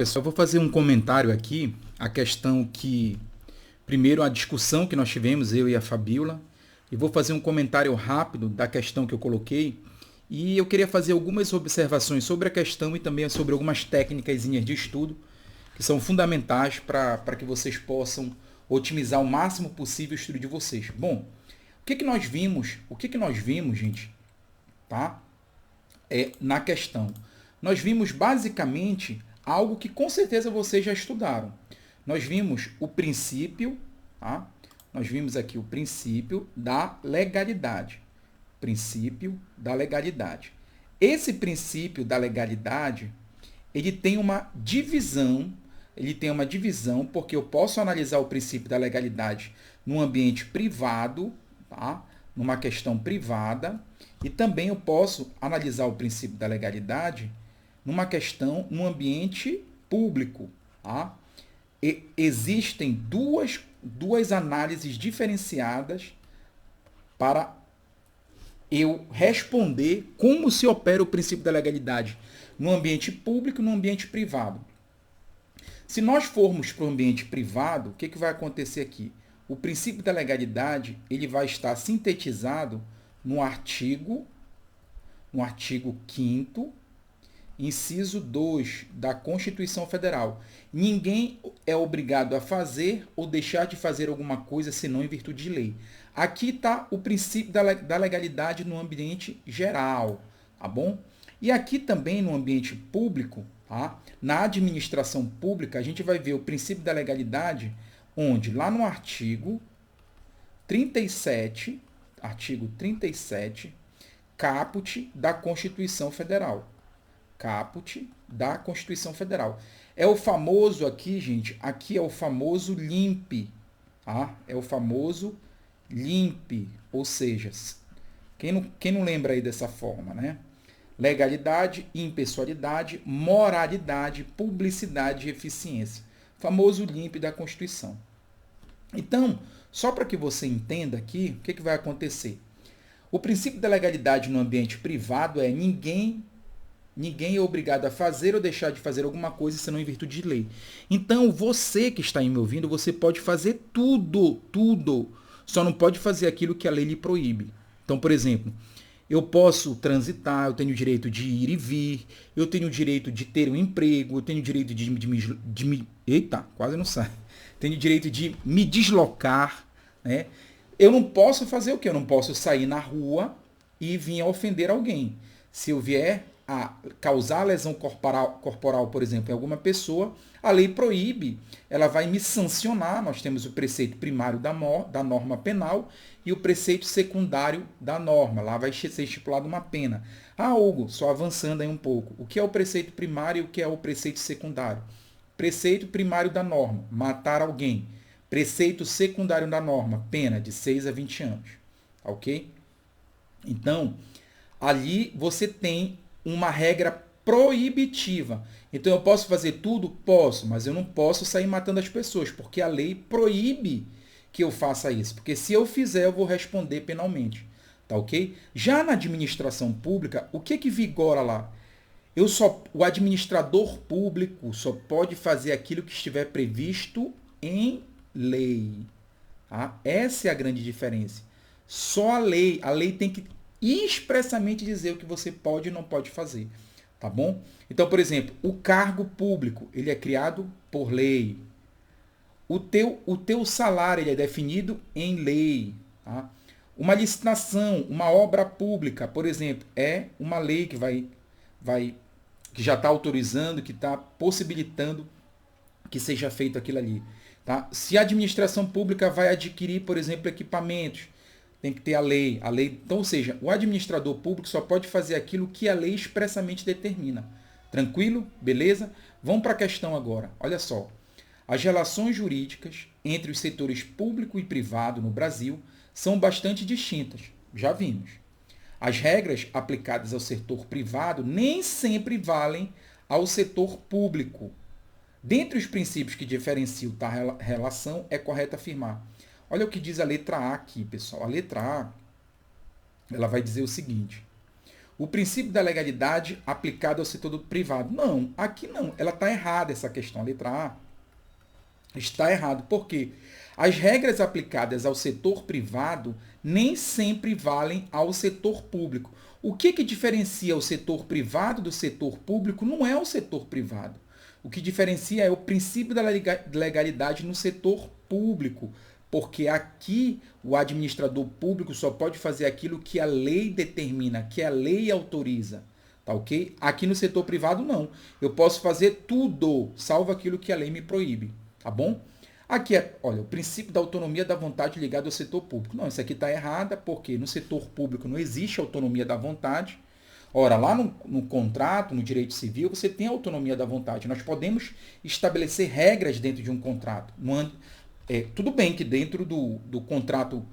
Pessoal, eu vou fazer um comentário aqui, a questão que, primeiro, a discussão que nós tivemos, eu e a Fabiola, e vou fazer um comentário rápido da questão que eu coloquei, e eu queria fazer algumas observações sobre a questão e também sobre algumas técnicas de estudo que são fundamentais para que vocês possam otimizar o máximo possível o estudo de vocês. Bom, o que que nós vimos, gente, tá? Na questão. Nós vimos basicamente algo que com certeza vocês já estudaram. Nós vimos o princípio, tá? Nós vimos aqui o princípio da legalidade. Princípio da legalidade. Esse princípio da legalidade, ele tem uma divisão porque eu posso analisar o princípio da legalidade num ambiente privado, tá? Numa questão privada, e também eu posso analisar o princípio da legalidade numa questão, num ambiente público. Tá? Existem duas análises diferenciadas para eu responder como se opera o princípio da legalidade no ambiente público e no ambiente privado. Se nós formos para o ambiente privado, o que vai acontecer aqui? O princípio da legalidade ele vai estar sintetizado no artigo 5º, inciso 2 da Constituição Federal. Ninguém é obrigado a fazer ou deixar de fazer alguma coisa senão em virtude de lei. Aqui está o princípio da legalidade no ambiente geral, tá bom? E aqui também no ambiente público, tá? Na administração pública, a gente vai ver o princípio da legalidade, onde lá no artigo 37, caput da Constituição Federal. Caput da Constituição Federal. É o famoso aqui, gente, aqui é o famoso LIMP, tá? É o famoso LIMP, ou seja, quem não lembra aí dessa forma, né? Legalidade, impessoalidade, moralidade, publicidade e eficiência. Famoso LIMP da Constituição. Então, só para que você entenda aqui, o que vai acontecer? O princípio da legalidade no ambiente privado é ninguém é obrigado a fazer ou deixar de fazer alguma coisa senão em virtude de lei. Então, você que está aí me ouvindo, você pode fazer tudo. Só não pode fazer aquilo que a lei lhe proíbe. Então, por exemplo, eu posso transitar, eu tenho o direito de ir e vir, eu tenho o direito de ter um emprego, eu tenho o direito eita, quase não sai. Tenho o direito de me deslocar, né? Eu não posso fazer o quê? Eu não posso sair na rua e vir a ofender alguém. Se eu vier a causar lesão corporal, por exemplo, em alguma pessoa, a lei proíbe, ela vai me sancionar. Nós temos o preceito primário da norma penal e o preceito secundário da norma. Lá vai ser estipulada uma pena. Ah, Hugo, só avançando aí um pouco. O que é o preceito primário e o que é o preceito secundário? Preceito primário da norma, matar alguém. Preceito secundário da norma, pena de 6 a 20 anos. Ok? Então, ali você tem uma regra proibitiva. Então, eu posso fazer tudo? Posso, mas eu não posso sair matando as pessoas, porque a lei proíbe que eu faça isso. Porque se eu fizer, eu vou responder penalmente. Tá ok? Já na administração pública, o que vigora lá? O administrador público só pode fazer aquilo que estiver previsto em lei. Tá? Essa é a grande diferença. Só a lei tem que expressamente dizer o que você pode e não pode fazer. Tá bom? Então, por exemplo, o cargo público, ele é criado por lei. O teu salário ele é definido em lei. Tá? Uma licitação, uma obra pública, por exemplo, é uma lei que já está autorizando, que está possibilitando que seja feito aquilo ali. Tá? Se a administração pública vai adquirir, por exemplo, equipamentos, tem que ter a lei. Então, ou seja, o administrador público só pode fazer aquilo que a lei expressamente determina. Tranquilo? Beleza? Vamos para a questão agora. Olha só. As relações jurídicas entre os setores público e privado no Brasil são bastante distintas. Já vimos. As regras aplicadas ao setor privado nem sempre valem ao setor público. Dentre os princípios que diferenciam tal relação, é correto afirmar. Olha o que diz a letra A aqui, pessoal. A letra A, ela vai dizer o seguinte: O princípio da legalidade aplicado ao setor privado. Não, aqui não. Ela está errada essa questão. A letra A está errado. Por quê? As regras aplicadas ao setor privado nem sempre valem ao setor público. O que diferencia o setor privado do setor público não é o setor privado. O que diferencia é o princípio da legalidade no setor público, porque aqui o administrador público só pode fazer aquilo que a lei determina, que a lei autoriza, tá ok? Aqui no setor privado não. Eu posso fazer tudo, salvo aquilo que a lei me proíbe, tá bom? Aqui é, olha, o princípio da autonomia da vontade ligado ao setor público. Não, isso aqui está errada, porque no setor público não existe autonomia da vontade. Ora, lá no contrato, no direito civil, você tem autonomia da vontade. Nós podemos estabelecer regras dentro de um contrato. Tudo bem que dentro do contrato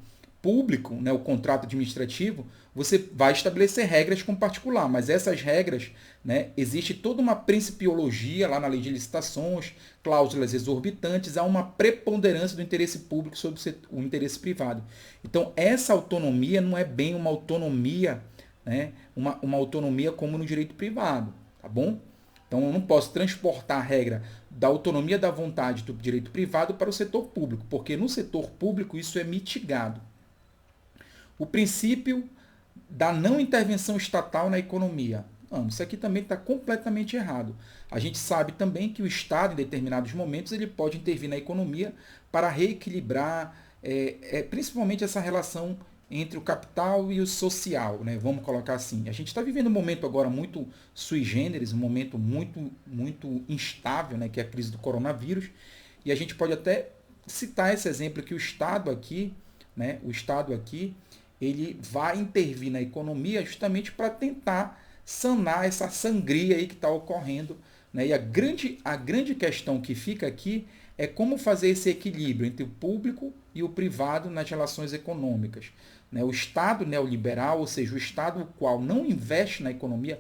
público, né, o contrato administrativo, você vai estabelecer regras com particular, mas essas regras, né, existe toda uma principiologia lá na lei de licitações, cláusulas exorbitantes, há uma preponderância do interesse público sobre o interesse privado. Então, essa autonomia não é bem uma autonomia, né, uma autonomia como no direito privado, tá bom? Então, eu não posso transportar a regra da autonomia da vontade do direito privado para o setor público, porque no setor público isso é mitigado. O princípio da não intervenção estatal na economia. Não, isso aqui também está completamente errado. A gente sabe também que o Estado, em determinados momentos, ele pode intervir na economia para reequilibrar, principalmente essa relação entre o capital e o social, né? Vamos colocar assim. A gente está vivendo um momento agora muito sui generis, um momento muito instável, né? Que é a crise do coronavírus, e a gente pode até citar esse exemplo que o Estado aqui, né? O Estado aqui, ele vai intervir na economia justamente para tentar sanar essa sangria aí que está ocorrendo, né? E a grande questão que fica aqui é como fazer esse equilíbrio entre o público e o privado nas relações econômicas. Né? O Estado neoliberal, ou seja, o Estado o qual não investe na economia,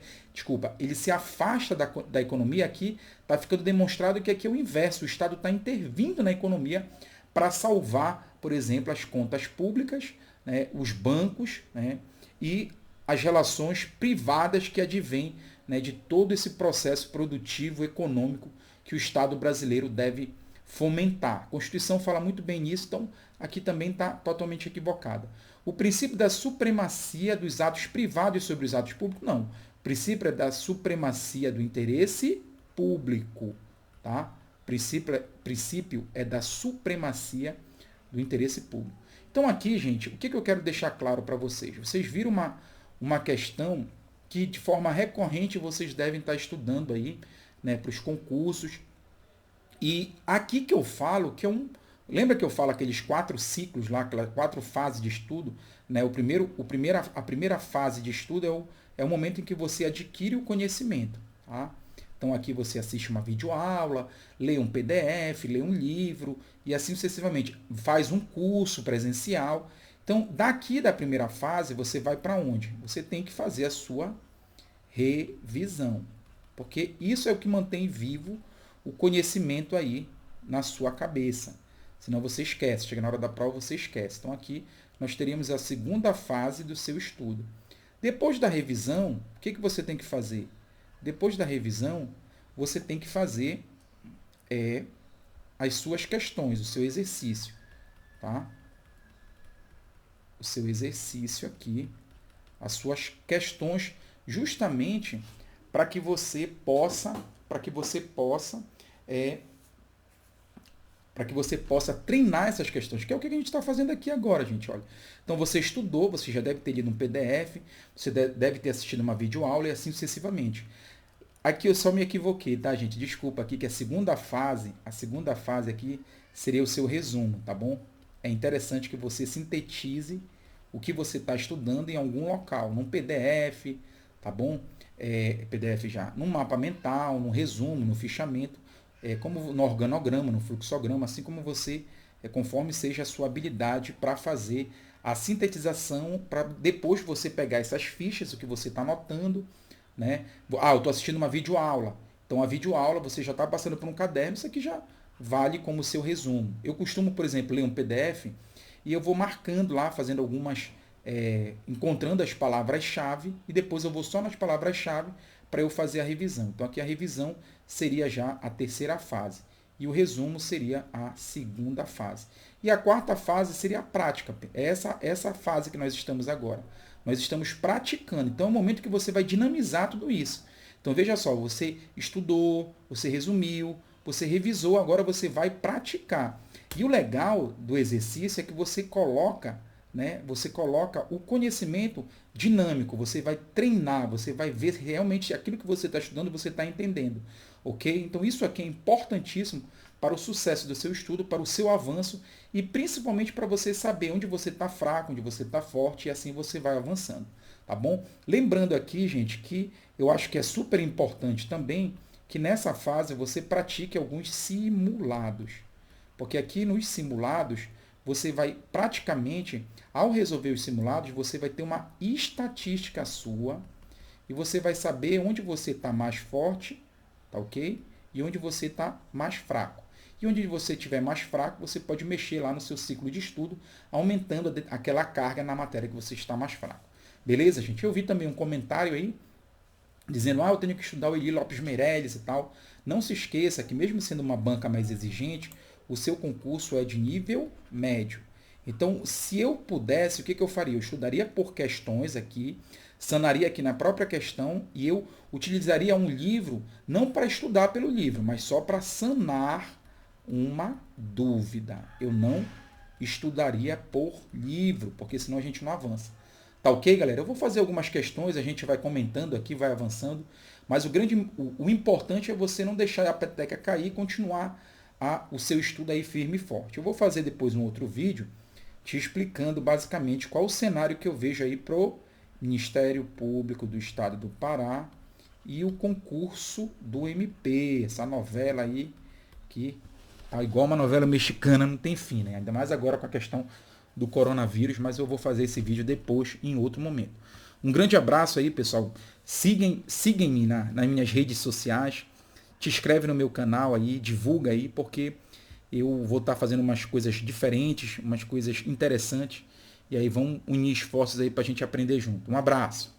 ele se afasta da economia, aqui está ficando demonstrado que aqui é o inverso, o Estado está intervindo na economia para salvar, por exemplo, as contas públicas, né, os bancos, né, e as relações privadas que advêm, né, de todo esse processo produtivo econômico que o Estado brasileiro deve fomentar. A Constituição fala muito bem nisso, então aqui também está totalmente equivocada. O princípio da supremacia dos atos privados sobre os atos públicos, não. O princípio é da supremacia do interesse público. Tá? Princípio é da supremacia do interesse público. Então aqui, gente, o que eu quero deixar claro para vocês? Vocês viram uma questão que de forma recorrente vocês devem estar estudando aí, né, para os concursos. E aqui que eu falo que é um... Lembra que eu falo aqueles 4 ciclos lá, aquelas 4 fases de estudo? Né? A primeira fase de estudo é o momento em que você adquire o conhecimento. Tá? Então aqui você assiste uma videoaula, lê um PDF, lê um livro e assim sucessivamente. Faz um curso presencial. Então daqui da primeira fase você vai para onde? Você tem que fazer a sua revisão. Porque isso é o que mantém vivo o conhecimento aí na sua cabeça. Senão você esquece. Chega na hora da prova, você esquece. Então aqui nós teríamos a segunda fase do seu estudo. Depois da revisão, o que você tem que fazer? Depois da revisão, você tem que fazer as suas questões, o seu exercício. Tá? O seu exercício aqui, as suas questões, justamente para que você possa treinar essas questões, que é o que a gente está fazendo aqui agora, gente. Olha. Então você estudou, você já deve ter lido um PDF, você deve ter assistido uma videoaula e assim sucessivamente. Aqui eu só me equivoquei, tá, gente? Desculpa aqui que a segunda fase aqui seria o seu resumo, tá bom? É interessante que você sintetize o que você está estudando em algum local, num PDF, tá bom? PDF já, num mapa mental, num resumo, no fichamento, como no organograma, no fluxograma, assim como você, conforme seja a sua habilidade para fazer a sintetização, para depois você pegar essas fichas, o que você está anotando, né? Eu estou assistindo uma videoaula. Então a videoaula você já está passando por um caderno, isso aqui já vale como seu resumo. Eu costumo, por exemplo, ler um PDF e eu vou marcando lá, fazendo algumas encontrando as palavras-chave e depois eu vou só nas palavras-chave para eu fazer a revisão. Então aqui a revisão seria já a terceira fase e o resumo seria a segunda fase. E a quarta fase seria a prática. Essa fase que nós estamos agora. Nós estamos praticando. Então é o momento que você vai dinamizar tudo isso. Então veja só, você estudou, você resumiu, você revisou, agora você vai praticar. E o legal do exercício é que você coloca o conhecimento dinâmico, você vai treinar, você vai ver se realmente aquilo que você está estudando, você está entendendo, ok? Então isso aqui é importantíssimo para o sucesso do seu estudo, para o seu avanço e principalmente para você saber onde você está fraco, onde você está forte e assim você vai avançando, tá bom? Lembrando aqui, gente, que eu acho que é super importante também que nessa fase você pratique alguns simulados, porque aqui nos simulados você vai praticamente, ao resolver os simulados, você vai ter uma estatística sua e você vai saber onde você está mais forte, tá ok? E onde você está mais fraco. E onde você estiver mais fraco, você pode mexer lá no seu ciclo de estudo, aumentando aquela carga na matéria que você está mais fraco. Beleza, gente? Eu vi também um comentário aí, dizendo, eu tenho que estudar o Eli Lopes Meireles e tal. Não se esqueça que mesmo sendo uma banca mais exigente, o seu concurso é de nível médio. Então, se eu pudesse, o que eu faria? Eu estudaria por questões aqui, sanaria aqui na própria questão e eu utilizaria um livro, não para estudar pelo livro, mas só para sanar uma dúvida. Eu não estudaria por livro, porque senão a gente não avança. Tá ok, galera? Eu vou fazer algumas questões, a gente vai comentando aqui, vai avançando, mas o importante é você não deixar a peteca cair e continuar o seu estudo aí firme e forte. Eu vou fazer depois um outro vídeo te explicando basicamente qual o cenário que eu vejo aí para o Ministério Público do Estado do Pará e o concurso do MP, essa novela aí que tá igual uma novela mexicana, não tem fim, né? Ainda mais agora com a questão do coronavírus, mas eu vou fazer esse vídeo depois, em outro momento. Um grande abraço aí, pessoal. Sigam-me nas minhas redes sociais. Te inscreve no meu canal aí, divulga aí, porque eu vou estar fazendo umas coisas diferentes, umas coisas interessantes. E aí vamos unir esforços aí para a gente aprender junto. Um abraço.